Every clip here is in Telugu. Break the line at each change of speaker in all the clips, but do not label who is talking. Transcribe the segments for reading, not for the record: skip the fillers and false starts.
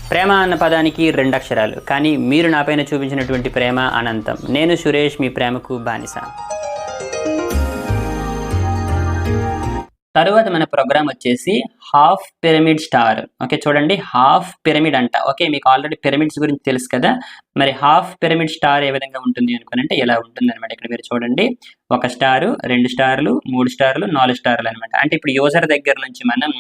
ప్రేమ అన్న పదానికి రెండు అక్షరాలు, కానీ మీరు నాపైన చూపించినటువంటి ప్రేమ అనంతం. నేను సురేష్, మీ ప్రేమకు బానిస. తరువాత మన ప్రోగ్రామ్ వచ్చేసి హాఫ్ పిరమిడ్ స్టార్. ఓకే, చూడండి, హాఫ్ పిరమిడ్ అంట. ఓకే, మీకు ఆల్రెడీ పిరమిడ్స్ గురించి తెలుసు కదా, మరి హాఫ్ పిరమిడ్ స్టార్ ఏ విధంగా ఉంటుంది అనుకునంటే ఇలా ఉంటుంది అనమాట. ఇక్కడ మీరు చూడండి, 1 స్టారు, 2 స్టార్లు, 3 స్టార్లు, 4 స్టార్లు అనమాట. అంటే ఇప్పుడు యూజర్ దగ్గర నుంచి మనం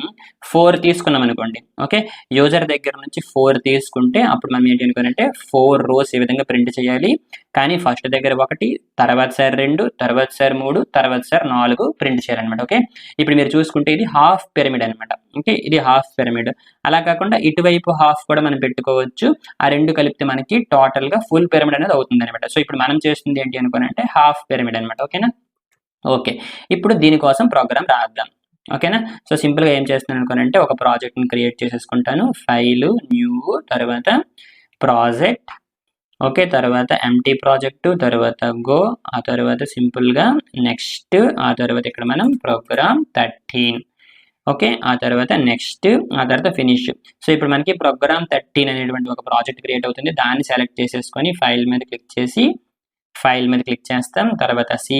4 తీసుకున్నాం అనుకోండి. ఓకే, యూజర్ దగ్గర నుంచి 4 తీసుకుంటే అప్పుడు మనం ఏంటి అనుకోనంటే 4 రోస్ ఈ విధంగా ప్రింట్ చేయాలి. కానీ ఫస్ట్ దగ్గర 1, తర్వాత సార్ 2, తర్వాత సార్ 3, తర్వాత సార్ 4 ప్రింట్ చేయాలన్నమాట. ఓకే, ఇప్పుడు మీరు చూసుకుంటే ఇది హాఫ్ పిరమిడ్ అనమాట. ఓకే, ఇది హాఫ్ పిరమిడ్. అలా కాకుండా ఇటువైపు హాఫ్ కూడా మనం పెట్టుకోవచ్చు. ఆ రెండు కలిపితే మనకి టోటల్ గా ఫుల్ పిరమిడ్ అనేది అవుతుంది అనమాట. సో ఇప్పుడు మనం చేస్తుంది ఏంటి అనుకోనంటే హాఫ్ పిరమిడ్ అనమాట. ఓకేనా? ఓకే, ఇప్పుడు దీనికోసం ప్రోగ్రామ్ రాద్దాం. ఓకేనా? సో సింపుల్గా ఏం చేస్తున్నాను అనుకోనంటే ఒక ప్రాజెక్ట్ని క్రియేట్ చేసేసుకుంటాను. ఫైలు, న్యూ, తర్వాత ప్రాజెక్ట్. ఓకే, తర్వాత ఎంటీ ప్రాజెక్టు, తర్వాత గో, ఆ తర్వాత సింపుల్గా నెక్స్ట్, ఆ తర్వాత ఇక్కడ మనం ప్రోగ్రామ్ 13. ఓకే, ఆ తర్వాత నెక్స్ట్, ఆ తర్వాత ఫినిష్. సో ఇప్పుడు మనకి ప్రోగ్రామ్ 13 అనేటువంటి ఒక ప్రాజెక్ట్ క్రియేట్ అవుతుంది. దాన్ని సెలెక్ట్ చేసేసుకొని ఫైల్ మీద క్లిక్ చేసి ఫైల్ మీద క్లిక్ చేస్తాం. తర్వాత C++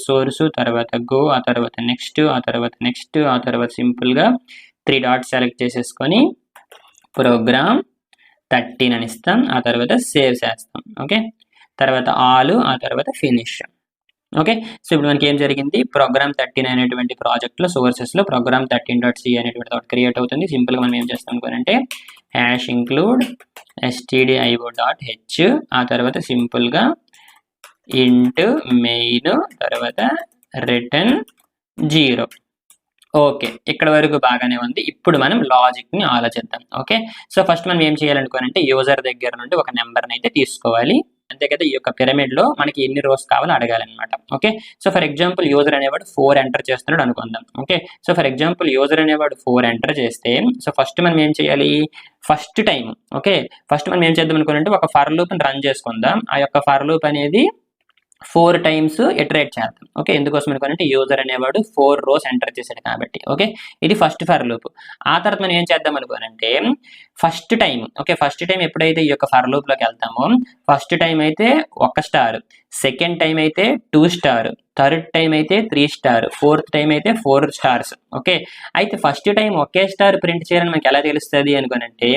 సోర్స్, తర్వాత గో, ఆ తర్వాత నెక్స్ట్, ఆ తర్వాత నెక్స్ట్, ఆ తర్వాత సింపుల్గా 3 డాట్స్ సెలెక్ట్ చేసేసుకొని ప్రోగ్రామ్ 13 అని ఇస్తాం. ఆ తర్వాత సేవ్ చేస్తాం. ఓకే, తర్వాత ఆల్, ఆ తర్వాత ఫినిష్. ఓకే, సో ఇప్పుడు మనకి ఏం జరిగింది, ప్రోగ్రామ్ 13 అనేటువంటి ప్రాజెక్ట్లో సోర్సెస్లో ప్రోగ్రామ్ 13.c అనేటువంటి ఒకటి క్రియేట్ అవుతుంది. సింపుల్గా మనం ఏం చేస్తాం అనుకోనంటే #include stdio.h, ఆ తర్వాత సింపుల్గా int main, తర్వాత రిటర్న్ 0. ఓకే, ఇక్కడ వరకు బాగానే ఉంది. ఇప్పుడు మనం లాజిక్ని ఆలోచిద్దాం. ఓకే, సో ఫస్ట్ మనం ఏం చేయాలనుకోనంటే యూజర్ దగ్గర నుండి ఒక నెంబర్ని అయితే తీసుకోవాలి. అంతే కదా, ఈ యొక్క పిరమిడ్లో మనకి ఎన్ని రోస్ కావాలో అడగాలన్నమాట. Okay, so for example user అనేవాడు 4 ఎంటర్ చేస్తున్నాడు అనుకుందాం. Okay, so for example user అనేవాడు 4 ఎంటర్ చేస్తే సో ఫస్ట్ మనం ఏం చేయాలి, ఫస్ట్ టైం. ఓకే, ఫస్ట్ మనం ఏం చేద్దాం అనుకోనంటే ఒక ఫర్ లూప్ని రన్ చేసుకుందాం. ఆ యొక్క ఫర్ లూప్ అనేది 4 టైమ్స్ ఇటరేట్ చేద్దాం. ఓకే, ఎందుకోసం అనుకోనంటే యూజర్ అనేవాడు 4 రోస్ ఎంటర్ చేశాడు కాబట్టి. ఓకే, ఇది ఫస్ట్ ఫర్ లూప్. ఆ తర్వాత మనం ఏం చేద్దాం అనుకోనంటే first time. Okay, first time ఎప్పుడైతే ఈ యొక్క ఫర్ లూప్లోకి వెళ్తామో ఫస్ట్ టైం అయితే 1 స్టార్, సెకండ్ టైం అయితే 2 స్టార్, థర్డ్ టైం అయితే 3 స్టార్, ఫోర్త్ టైం అయితే 4 స్టార్స్. ఓకే, అయితే ఫస్ట్ టైం ఒకే స్టార్ ప్రింట్ చేయాలని మనకి ఎలా తెలుస్తుంది అనుకోనంటే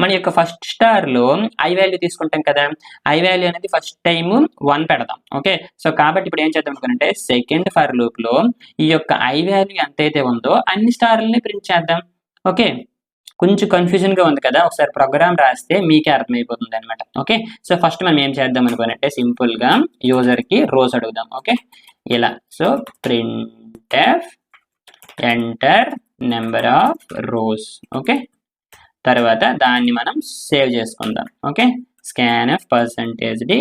మన యొక్క ఫస్ట్ స్టార్లో ఐ వాల్యూ తీసుకుంటాం కదా, ఐ వాల్యూ అనేది ఫస్ట్ టైం 1 పెడతాం. ఓకే, సో కాబట్టి ఇప్పుడు ఏం చేద్దాం అనుకోనంటే సెకండ్ ఫర్ లూప్లో ఈ యొక్క ఐ వాల్యూ ఎంతైతే ఉందో అన్ని స్టార్లని ప్రింట్ చేద్దాం. ఓకే, కొంచెం కన్ఫ్యూజన్గా ఉంది కదా, ఒకసారి ప్రోగ్రామ్ రాస్తే మీకే అర్థమైపోతుంది అనమాట. ఓకే, సో ఫస్ట్ మనం ఏం చేద్దాం అనుకోనంటే సింపుల్గా యూజర్కి రోస్ అడుగుదాం. ఓకే, ఇలా. So printf enter number of rose. Okay, తర్వాత దాన్ని మనం సేవ్ చేసుకుందాం. ఓకే, scanf %d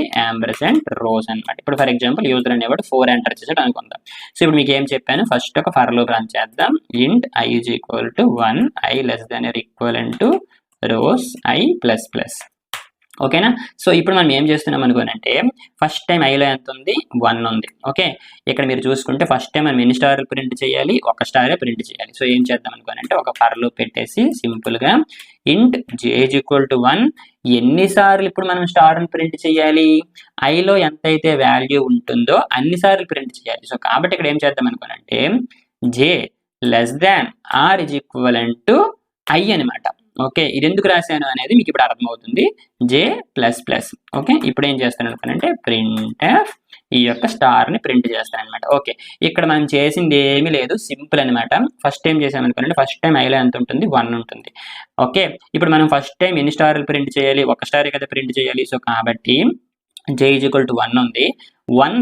rows అనమాట. ఇప్పుడు ఫర్ ఎగ్జాంపుల్ యూజర్ అనేవాడు 4 ఎంటర్ చేసాడు అనుకుందాం. సో ఇప్పుడు మీకు ఏం చెప్పాను, ఫస్ట్ ఒక ఫర్ లూప్ రన్ చేద్దాం. int i = 1, i <= rows i++. ఓకేనా? సో ఇప్పుడు మనం ఏం చేస్తున్నాం అనుకోనంటే ఫస్ట్ టైం ఐలో ఎంత ఉంది, 1 ఉంది. ఓకే, ఇక్కడ మీరు చూసుకుంటే ఫస్ట్ టైం మనం ఎన్ని స్టార్లు ప్రింట్ చేయాలి, 1 స్టారే ప్రింట్ చేయాలి. సో ఏం చేద్దాం అనుకోనంటే ఒక ఫర్ లూప్ పెట్టేసి సింపుల్గా int j = 1, ఎన్నిసార్లు ఇప్పుడు మనం స్టార్ని ప్రింట్ చేయాలి, ఐలో ఎంతైతే వాల్యూ ఉంటుందో అన్నిసార్లు ప్రింట్ చేయాలి. సో కాబట్టి ఇక్కడ ఏం చేద్దాం అనుకోనంటే j r = i అనమాట. ఓకే, ఇది ఎందుకు రాశాను అనేది మీకు ఇప్పుడు అర్థమవుతుంది, j++. ఓకే, ఇప్పుడు ఏం చేస్తాను అనుకోనంటే printf ఈ యొక్క స్టార్ని ప్రింట్ చేస్తాను అనమాట. ఓకే, ఇక్కడ మనం చేసింది ఏమీ లేదు, సింపుల్ అనమాట. ఫస్ట్ టైం చేసాం అనుకోనంటే ఫస్ట్ టైం ఐలో ఎంత ఉంటుంది, 1 ఉంటుంది. ఓకే, ఇప్పుడు మనం ఫస్ట్ టైం ఎన్ని స్టార్లు ప్రింట్ చేయాలి, 1 స్టారే కదా ప్రింట్ చేయాలి. సో కాబట్టి j = 1 ఉంది, 1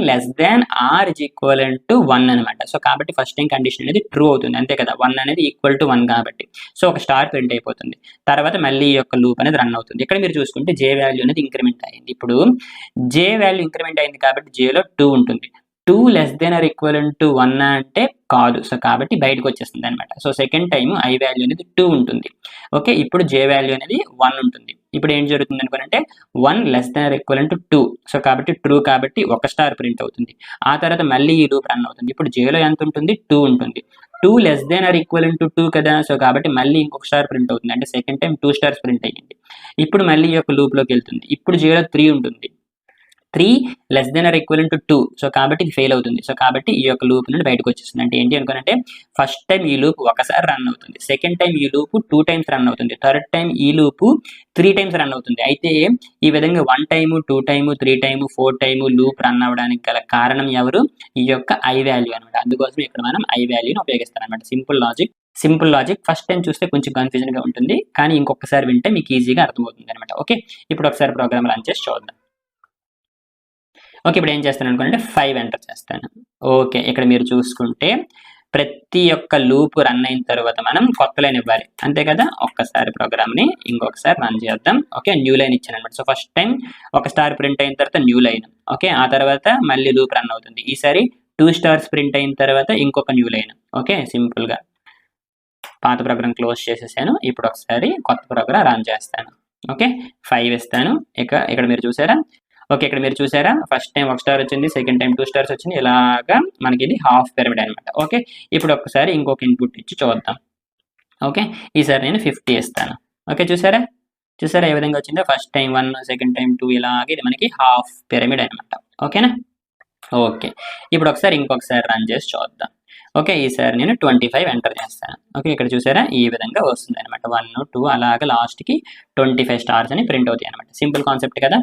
r = 1 అనమాట. సో కాబట్టి ఫస్ట్ టైం కండిషన్ అనేది ట్రూ అవుతుంది, అంతే కదా, 1 అనేది = 1 కాబట్టి. సో ఒక స్టార్ ప్రింట్ అయిపోతుంది. తర్వాత మళ్ళీ ఈ యొక్క లూప్ అనేది రన్ అవుతుంది. ఇక్కడ మీరు చూసుకుంటే j వాల్యూ అనేది ఇంక్రిమెంట్ అయింది. ఇప్పుడు j వాల్యూ ఇంక్రిమెంట్ అయింది కాబట్టి jలో 2 ఉంటుంది. 2 <= 1 అంటే కాదు. సో కాబట్టి బయటకు వచ్చేస్తుంది అనమాట. So second time I value అనేది 2 ఉంటుంది. ఓకే, ఇప్పుడు j వాల్యూ అనేది 1 ఉంటుంది. ఇప్పుడు ఏం జరుగుతుంది అనుకోనంటే 1 <= 2. సో కాబట్టి ట్రూ కాబట్టి 1 స్టార్ ప్రింట్ అవుతుంది. ఆ తర్వాత మళ్ళీ ఈ లూప్ రన్ అవుతుంది. ఇప్పుడు jలో ఎంత ఉంటుంది, 2 ఉంటుంది. 2 less than or equal to 2 కదా. సో కాబట్టి మళ్ళీ ఇంకొక స్టార్ ప్రింట్ అవుతుంది, అంటే సెకండ్ టైం 2 స్టార్స్ ప్రింట్ అయ్యింది. ఇప్పుడు మళ్ళీ ఈ యొక్క లూప్లోకి వెళ్తుంది. ఇప్పుడు 0 3 ఉంటుంది, 3 less than or equal to 2. So కాబట్టి ఇది ఫెయిల్ అవుతుంది. సో కాబట్టి ఈ యొక్క లూప్ నుండి బయటకు వచ్చేస్తుంది. అంటే ఏంటి అనుకోనంటే ఫస్ట్ టైం ఈ లూప్ ఒకసారి రన్ అవుతుంది, సెకండ్ టైం ఈ లూప్ 2 టైమ్స్ రన్ అవుతుంది, థర్డ్ టైం ఈ లూప్ 3 టైమ్స్ రన్ అవుతుంది. అయితే ఈ విధంగా 1 time 2 time 3 time 4 time loop run అవ్వడానికి గల కారణం ఎవరు? ఈ యొక్క ఐ వాల్యూ అనమాట. అందుకోసం ఇక్కడ మనం ఐ వాల్యూని ఉపయోగిస్తాం అనమాట. Simple logic. ఫస్ట్ టైం చూస్తే కొంచెం కన్ఫ్యూజన్ గా ఉంటుంది, కానీ ఇంకొకసారి వింటే మీకు ఈజీగా అర్థమవుతుంది అనమాట. ఓకే, ఇప్పుడు ఒకసారి ప్రోగ్రామ్ రన్ చేసి చూద్దాం. ఓకే, ఇప్పుడు ఏం చేస్తాను అనుకుంటే 5 ఎంటర్ చేస్తాను. ఓకే, ఇక్కడ మీరు చూసుకుంటే ప్రతి ఒక్క లూప్ రన్ అయిన తర్వాత మనం కొత్త లైన్ ఇవ్వాలి, అంతే కదా. ఒక్కసారి ప్రోగ్రామ్ని ఇంకొకసారి రన్ చేద్దాం. ఓకే, న్యూ లైన్ ఇచ్చాను అనమాట. సో ఫస్ట్ టైం ఒక స్టార్ ప్రింట్ అయిన తర్వాత న్యూ లైన్. ఓకే, ఆ తర్వాత మళ్ళీ లూప్ రన్ అవుతుంది. ఈసారి 2 స్టార్స్ ప్రింట్ అయిన తర్వాత ఇంకొక న్యూ లైన్. ఓకే, సింపుల్గా పాత ప్రోగ్రామ్ క్లోజ్ చేసేసాను. ఇప్పుడు ఒకసారి కొత్త ప్రోగ్రామ్ రన్ చేస్తాను. ఓకే, 5 ఇస్తాను. ఇక్కడ మీరు చూసారా. ఓకే, ఇక్కడ మీరు చూసారా, ఫస్ట్ టైం 1 స్టార్ వచ్చింది, సెకండ్ టైం 2 స్టార్స్ వచ్చింది. ఇలాగా మనకి ఇది హాఫ్ పిరమిడ్ అనమాట. ఓకే, ఇప్పుడు ఒకసారి ఇంకొక ఇన్పుట్ ఇచ్చి చూద్దాం. ఓకే, ఈసారి నేను 50 ఇస్తాను. ఓకే, చూసారా ఏ విధంగా వచ్చిందో. ఫస్ట్ టైం 1, సెకండ్ టైం 2, ఇలాగే ఇది మనకి హాఫ్ పిరమిడ్ అనమాట. ఓకేనా. ఓకే, ఇప్పుడు ఒకసారి ఇంకొకసారి రన్ చేసి చూద్దాం. ఓకే, ఈసారి నేను 25 ఎంటర్ చేస్తాను. ఓకే, ఇక్కడ చూసారా ఈ విధంగా వస్తుంది అనమాట. 1, 2 అలాగే లాస్ట్కి 25 స్టార్స్ అని ప్రింట్ అవుతాయి అనమాట. సింపుల్ కాన్సెప్ట్ కదా.